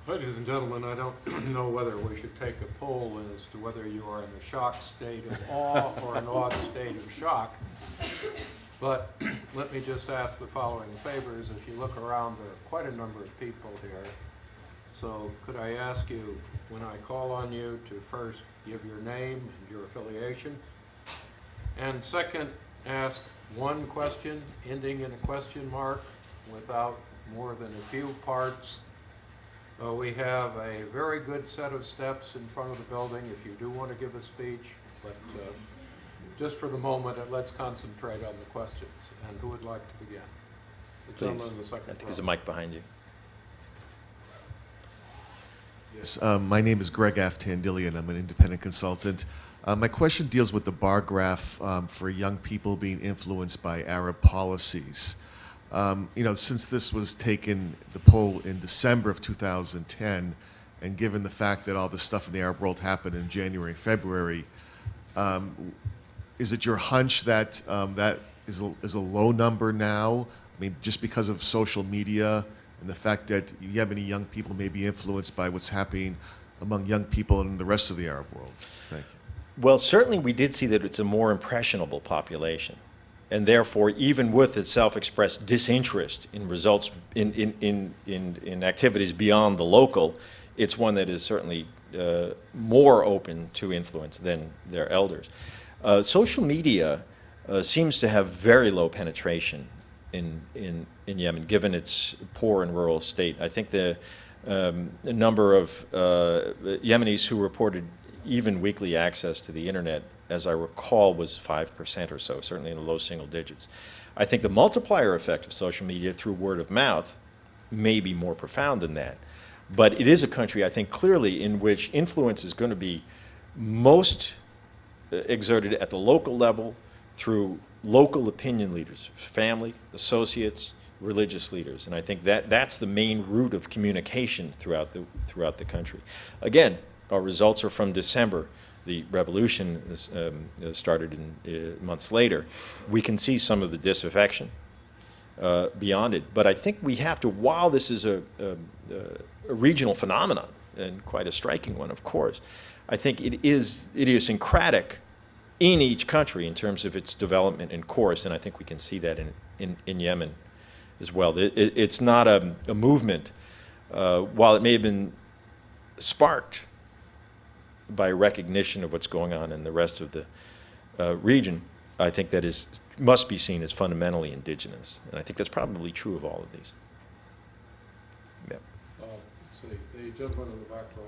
Ladies and gentlemen, I don't know whether we should take a poll as to whether you are in a shocked state of awe or an awed state of shock. But let me just ask the following favors. If you look around, there are quite a number of people here. So could I ask you, when I call on you, to first give your name and your affiliation, and second, ask one question ending in a question mark without more than a few parts. We have a very good set of steps in front of the building if you do want to give a speech, but just for the moment, let's concentrate on the questions. And who would like to begin? The gentleman in the second row. I think there's a mic behind you. Yes, my name is Greg Aftandilian. I'm an independent consultant. My question deals with the bar graph for young people being influenced by Arab policies. Since this was taken, the poll in December of 2010, and given the fact that all this stuff in the Arab world happened in January, February, is it your hunch that that is a low number now? I mean, just because of social media and the fact that Yemeni young people may be influenced by what's happening among young people in the rest of the Arab world? Thank you. Well, certainly we did see that it's a more impressionable population. And therefore, even with its self-expressed disinterest in results in activities beyond the local, it's one that is certainly more open to influence than their elders. Social media seems to have very low penetration in Yemen, given its poor and rural state. I think the number of Yemenis who reported even weekly access to the internet, as I recall, was 5% or so, certainly in the low single digits. I think the multiplier effect of social media through word of mouth may be more profound than that. But it is a country, I think, clearly in which influence is going to be most exerted at the local level through local opinion leaders, family, associates, religious leaders. And I think that's the main route of communication throughout the country. Again, our results are from December. The revolution started months later. We can see some of the disaffection beyond it. But I think we have to, while this is a regional phenomenon, and quite a striking one, of course, I think it is idiosyncratic in each country in terms of its development and course, and I think we can see that in Yemen as well. It's not a movement, while it may have been sparked by recognition of what's going on in the rest of the region, I think that must be seen as fundamentally indigenous. And I think that's probably true of all of these. Yeah. Let's see, the gentleman in the back row.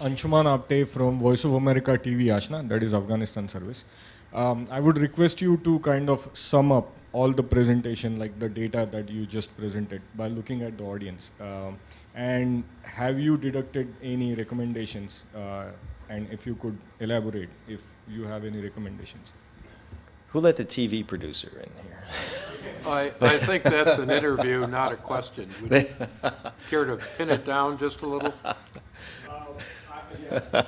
Anshuman Apte from Voice of America TV Ashna, that is Afghanistan service. I would request you to kind of sum up all the presentation, like the data that you just presented, by looking at the audience. And have you deducted any recommendations? And if you could elaborate, if you have any recommendations. Who let the TV producer in here? I think that's an interview, not a question. Would you care to pin it down just a little? Yeah.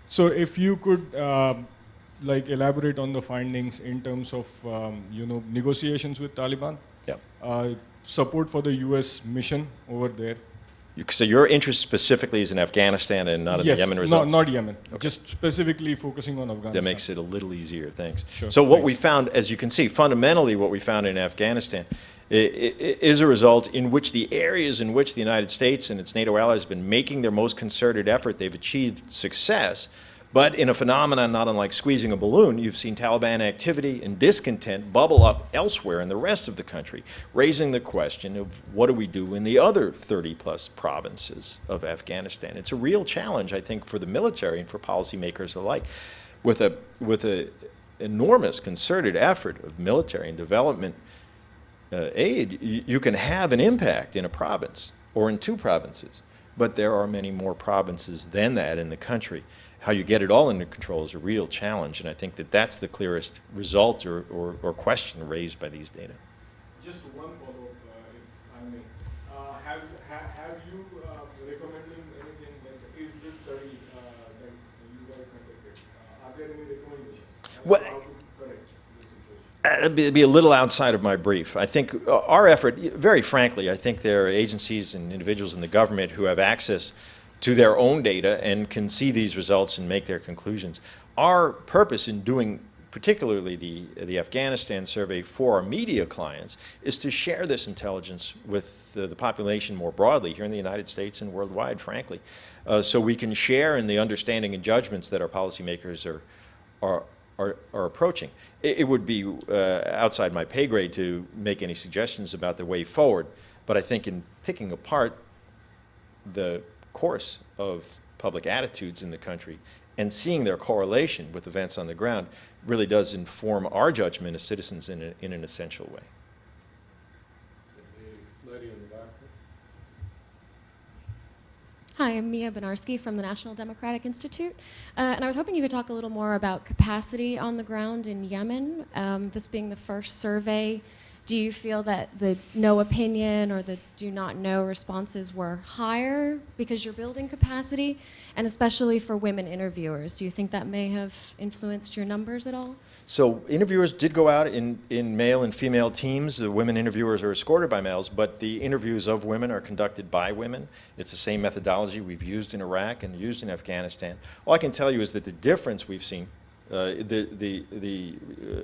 So if you could elaborate on the findings in terms of negotiations with Taliban, support for the U.S. mission over there. So your interest specifically is in Afghanistan and not in the Yemen results? No, not Yemen. Okay. Just specifically focusing on Afghanistan. That makes it a little easier, thanks. Sure, so what we found, as you can see, fundamentally what we found in Afghanistan is a result in which the areas in which the United States and its NATO allies have been making their most concerted effort, they've achieved success. But in a phenomenon not unlike squeezing a balloon, you've seen Taliban activity and discontent bubble up elsewhere in the rest of the country, raising the question of what do we do in the other 30-plus provinces of Afghanistan. It's a real challenge, I think, for the military and for policymakers alike. With a enormous concerted effort of military and development aid, you can have an impact in a province or in two provinces. But there are many more provinces than that in the country. How you get it all under control is a real challenge, and I think that that's the clearest result or question raised by these data. Just one follow-up, if I may. Have you recommending anything, like, is this study that you guys conducted, are there any recommendations as to how to correct this situation? It'd be a little outside of my brief. I think our effort, very frankly, I think there are agencies and individuals in the government who have access to their own data and can see these results and make their conclusions. Our purpose in doing particularly the Afghanistan survey for our media clients is to share this intelligence with the population more broadly here in the United States and worldwide, frankly, so we can share in the understanding and judgments that our policymakers are approaching. It would be outside my pay grade to make any suggestions about the way forward, but I think in picking apart the course of public attitudes in the country and seeing their correlation with events on the ground really does inform our judgment as citizens in an essential way. The lady in the back. Hi, I'm Mia Benarski from the National Democratic Institute, and I was hoping you could talk a little more about capacity on the ground in Yemen. This being the first survey, do you feel that the no opinion or the do not know responses were higher because you're building capacity? And especially for women interviewers, do you think that may have influenced your numbers at all? So interviewers did go out in male and female teams. The women interviewers are escorted by males, but the interviews of women are conducted by women. It's the same methodology we've used in Iraq and used in Afghanistan. All I can tell you is that the difference we've seen, the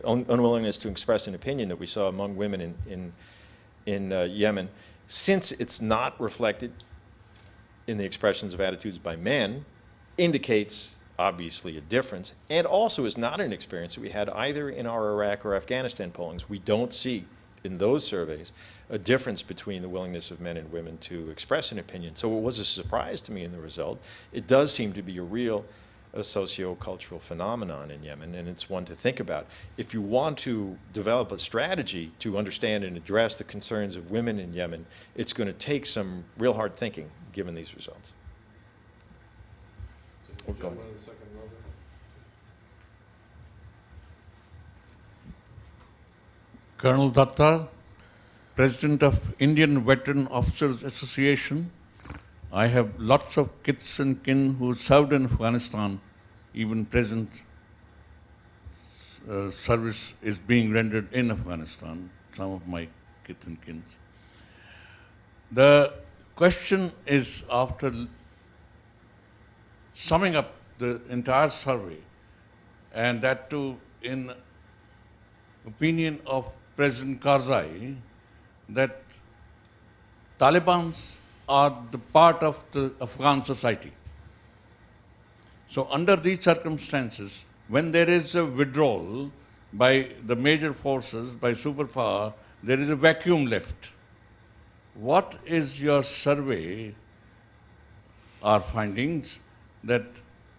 unwillingness to express an opinion that we saw among women in Yemen, since it's not reflected in the expressions of attitudes by men, indicates obviously a difference, and also is not an experience that we had either in our Iraq or Afghanistan pollings. We don't see in those surveys a difference between the willingness of men and women to express an opinion. So it was a surprise to me in the result. It does seem to be a real socio-cultural phenomenon in Yemen, and it's one to think about. If you want to develop a strategy to understand and address the concerns of women in Yemen, it's going to take some real hard thinking given these results. So the gentleman in the second row there. Colonel Datta, President of Indian Veteran Officers Association. I have lots of kith and kin who served in Afghanistan. Even present service is being rendered in Afghanistan, some of my kith and kin. The question is, after summing up the entire survey, and that too in opinion of President Karzai, that Taliban's are the part of the Afghan society. So under these circumstances, when there is a withdrawal by the major forces, by superpower, there is a vacuum left. What is your survey, our findings, that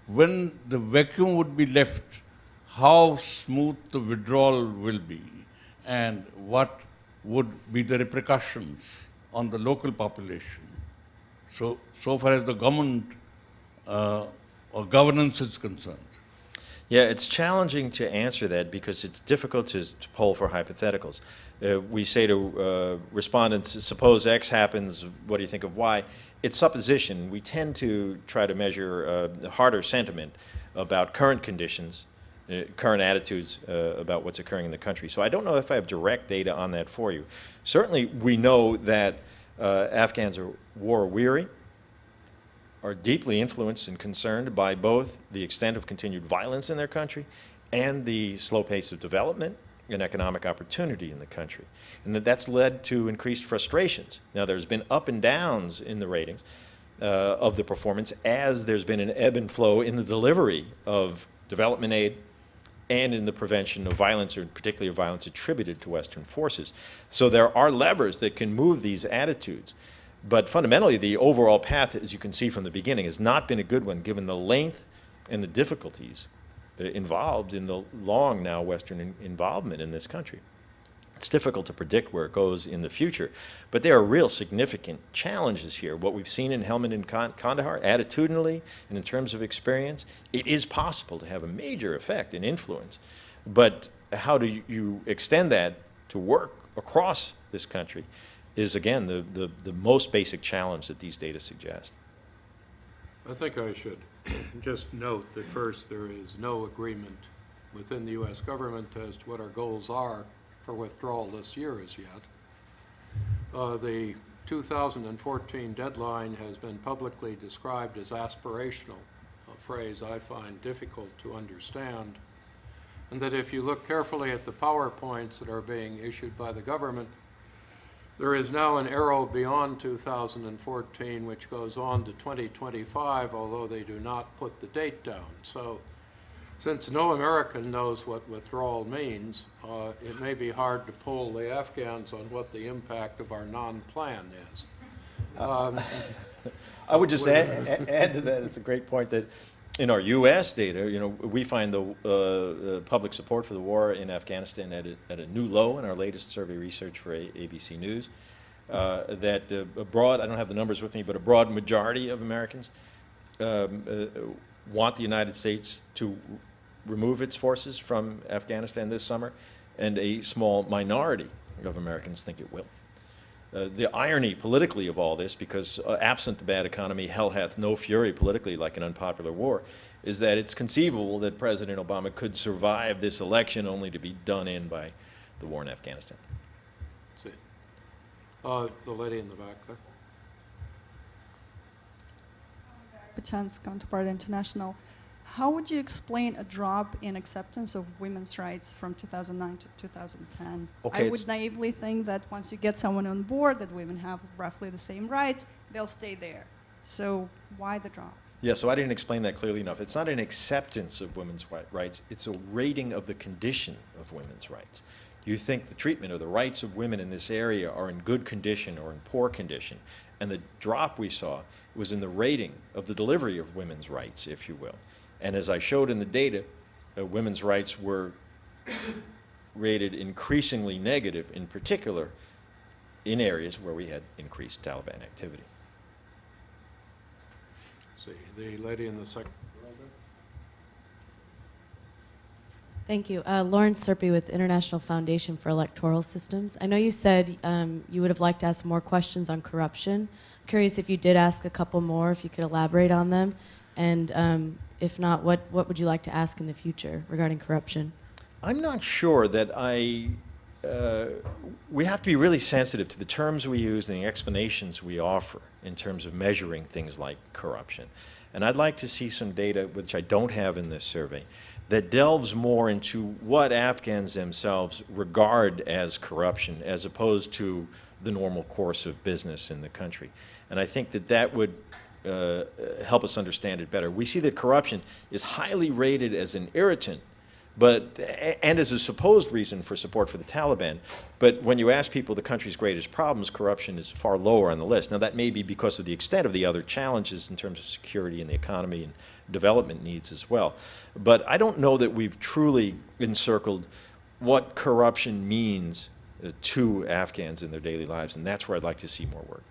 when the vacuum would be left, how smooth the withdrawal will be, and what would be the repercussions on the local population? So far as the government or governance is concerned. Yeah, it's challenging to answer that because it's difficult to poll for hypotheticals. We say to respondents, suppose X happens, what do you think of Y? It's supposition. We tend to try to measure harder sentiment about current conditions, current attitudes about what's occurring in the country. So I don't know if I have direct data on that for you. Certainly we know that Afghans are war-weary, are deeply influenced and concerned by both the extent of continued violence in their country and the slow pace of development and economic opportunity in the country. And that's led to increased frustrations. Now, there's been up and downs in the ratings of the performance as there's been an ebb and flow in the delivery of development aid and in the prevention of violence, or particularly of violence attributed to Western forces. So there are levers that can move these attitudes. But fundamentally, the overall path, as you can see from the beginning, has not been a good one, given the length and the difficulties involved in the long now Western involvement in this country. It's difficult to predict where it goes in the future, but there are real significant challenges here. What we've seen in Helmand and Kandahar, attitudinally and in terms of experience, it is possible to have a major effect and influence. But how do you extend that to work across this country is, again, the most basic challenge that these data suggest. I think I should just note that first, there is no agreement within the U.S. government as to what our goals are for withdrawal this year as yet. The 2014 deadline has been publicly described as aspirational, a phrase I find difficult to understand, and that if you look carefully at the PowerPoints that are being issued by the government, there is now an arrow beyond 2014 which goes on to 2025, although they do not put the date down. So since no American knows what withdrawal means, it may be hard to poll the Afghans on what the impact of our non-plan is. I would just add to that, it's a great point, that in our U.S. data, you know, we find the public support for the war in Afghanistan at a new low in our latest survey research for ABC News. That a broad, I don't have the numbers with me, but a broad majority of Americans want the United States to remove its forces from Afghanistan this summer, and a small minority of Americans think it will. The irony politically of all this, because absent the bad economy, hell hath no fury politically like an unpopular war, is that it's conceivable that President Obama could survive this election only to be done in by the war in Afghanistan. That's it. The lady in the back there. Chance Counterpart International. How would you explain a drop in acceptance of women's rights from 2009 to 2010? Okay, I would naively think that once you get someone on board that women have roughly the same rights, they'll stay there. So why the drop? Yeah, so I didn't explain that clearly enough. It's not an acceptance of women's rights, it's a rating of the condition of women's rights. You think the treatment or the rights of women in this area are in good condition or in poor condition, and the drop we saw was in the rating of the delivery of women's rights, if you will. And as I showed in the data, women's rights were rated increasingly negative, in particular in areas where we had increased Taliban activity. See, the lady in the second row there. Thank you. Lauren Serpy with International Foundation for Electoral Systems. I know you said you would have liked to ask more questions on corruption. I'm curious if you did ask a couple more, if you could elaborate on them. And if not, what would you like to ask in the future regarding corruption? I'm not sure that we have to be really sensitive to the terms we use and the explanations we offer in terms of measuring things like corruption. And I'd like to see some data, which I don't have in this survey, that delves more into what Afghans themselves regard as corruption as opposed to the normal course of business in the country. And I think that that would help us understand it better. We see that corruption is highly rated as an irritant, and as a supposed reason for support for the Taliban. But when you ask people the country's greatest problems, corruption is far lower on the list. Now that may be because of the extent of the other challenges in terms of security and the economy and development needs as well. But I don't know that we've truly encircled what corruption means to Afghans in their daily lives, and that's where I'd like to see more work.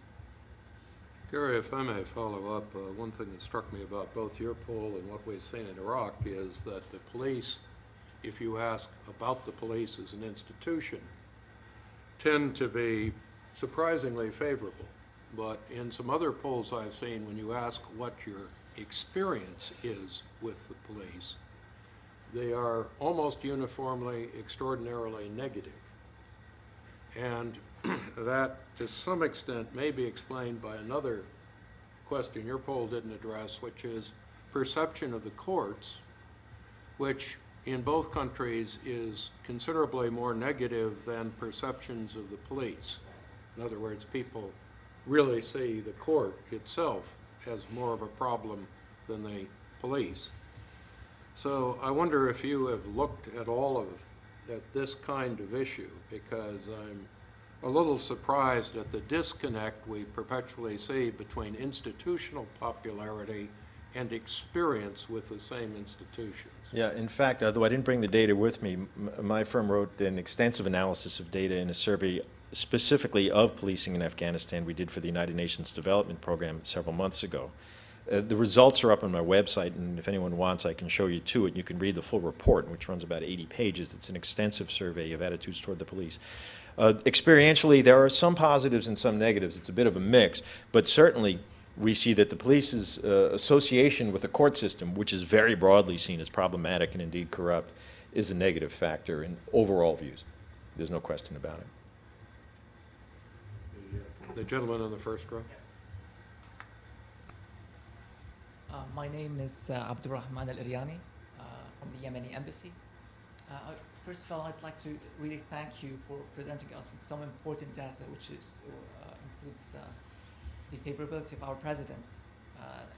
Gary, if I may follow up, one thing that struck me about both your poll and what we've seen in Iraq is that the police, if you ask about the police as an institution, tend to be surprisingly favorable. But in some other polls I've seen, when you ask what your experience is with the police, they are almost uniformly extraordinarily negative. And that, to some extent, may be explained by another question your poll didn't address, which is perception of the courts, which in both countries is considerably more negative than perceptions of the police. In other words, people really see the court itself as more of a problem than the police. So I wonder if you have looked at at this kind of issue, because I'm a little surprised at the disconnect we perpetually see between institutional popularity and experience with the same institutions. Yeah, in fact, although I didn't bring the data with me, my firm wrote an extensive analysis of data in a survey specifically of policing in Afghanistan we did for the United Nations Development Program several months ago. The results are up on my website, and if anyone wants, I can show you to it. You can read the full report, which runs about 80 pages. It's an extensive survey of attitudes toward the police. Experientially, there are some positives and some negatives. It's a bit of a mix, but certainly we see that the police's association with the court system, which is very broadly seen as problematic and indeed corrupt, is a negative factor in overall views. There's no question about it. The gentleman on the first row. My name is Abdurrahman Al-Iryani from the Yemeni embassy. First of all, I'd like to really thank you for presenting us with some important data, which includes the favorability of our president.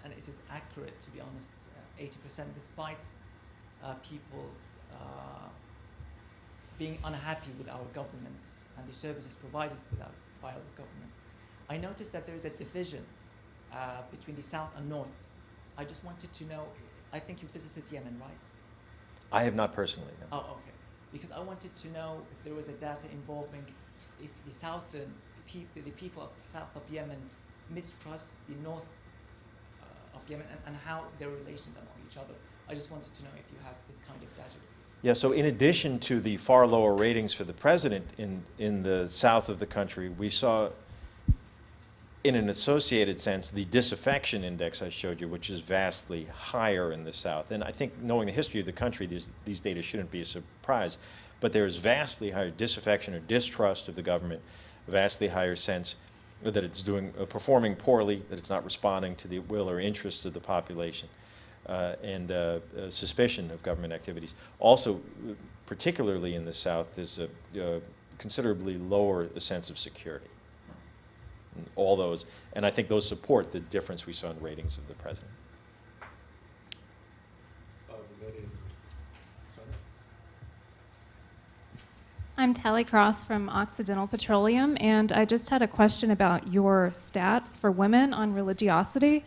And it is accurate, to be honest, 80%, despite people's being unhappy with our government and the services provided by our government. I noticed that there is a division between the South and North. I just wanted to know, I think you visited Yemen, right? I have not personally, no. Oh, okay. Because I wanted to know if there was a data involving if the southern people, the people of the south of Yemen mistrust the north of Yemen and how their relations among each other. I just wanted to know if you have this kind of data. Yeah, so in addition to the far lower ratings for the president in the south of the country, we saw, in an associated sense, the disaffection index I showed you, which is vastly higher in the south. And I think knowing the history of the country, these data shouldn't be a surprise. But there is vastly higher disaffection or distrust of the government, vastly higher sense that it's performing poorly, that it's not responding to the will or interest of the population, and suspicion of government activities. Also, particularly in the south, there's a considerably lower sense of security. All those, and I think those support the difference we saw in ratings of the president. I'm Tally Cross from Occidental Petroleum, and I just had a question about your stats for women on religiosity.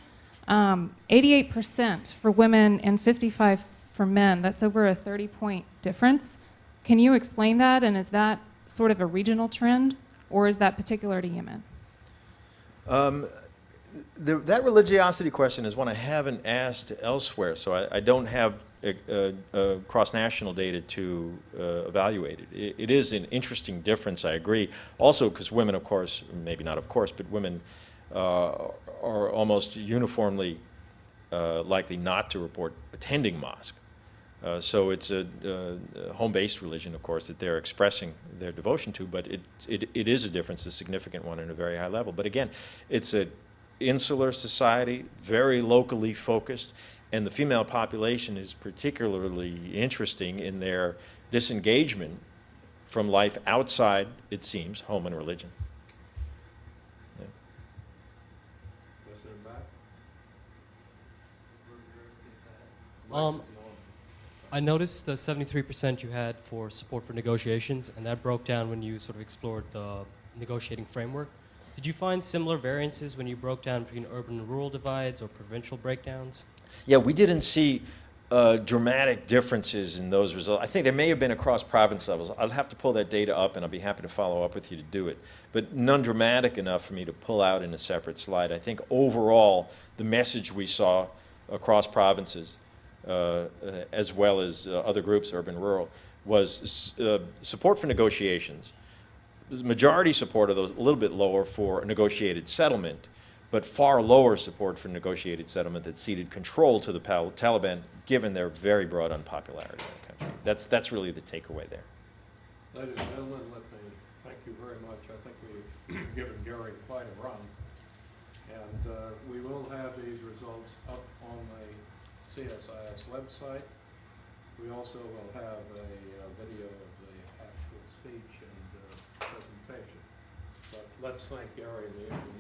88% for women and 55% for men. That's over a 30-point difference. Can you explain that, and is that sort of a regional trend, or is that particular to Yemen? That religiosity question is one I haven't asked elsewhere, so I don't have cross-national data to evaluate it. It is an interesting difference, I agree. Also, because women, of course, maybe not of course, but women are almost uniformly likely not to report attending mosque. So it's a home-based religion, of course, that they're expressing their devotion to, but it is a difference, a significant one at a very high level. But again, it's an insular society, very locally focused, and the female population is particularly interesting in their disengagement from life outside, it seems, home and religion. Yeah. I noticed the 73% you had for support for negotiations, and that broke down when you sort of explored the negotiating framework. Did you find similar variances when you broke down between urban and rural divides or provincial breakdowns? Yeah, we didn't see dramatic differences in those results. I think there may have been across province levels. I'll have to pull that data up, and I'll be happy to follow up with you to do it. But none dramatic enough for me to pull out in a separate slide. I think overall, the message we saw across provinces, as well as other groups, urban, rural, was support for negotiations. There's majority support of those, a little bit lower for a negotiated settlement, but far lower support for negotiated settlement that ceded control to the Taliban, given their very broad unpopularity in the country. That's really the takeaway there. Ladies and gentlemen, let me thank you very much. I think we've given Gary quite a run. And we will have these results up on the CSIS website. We also will have a video of the actual speech and presentation. But let's thank Gary and the Indian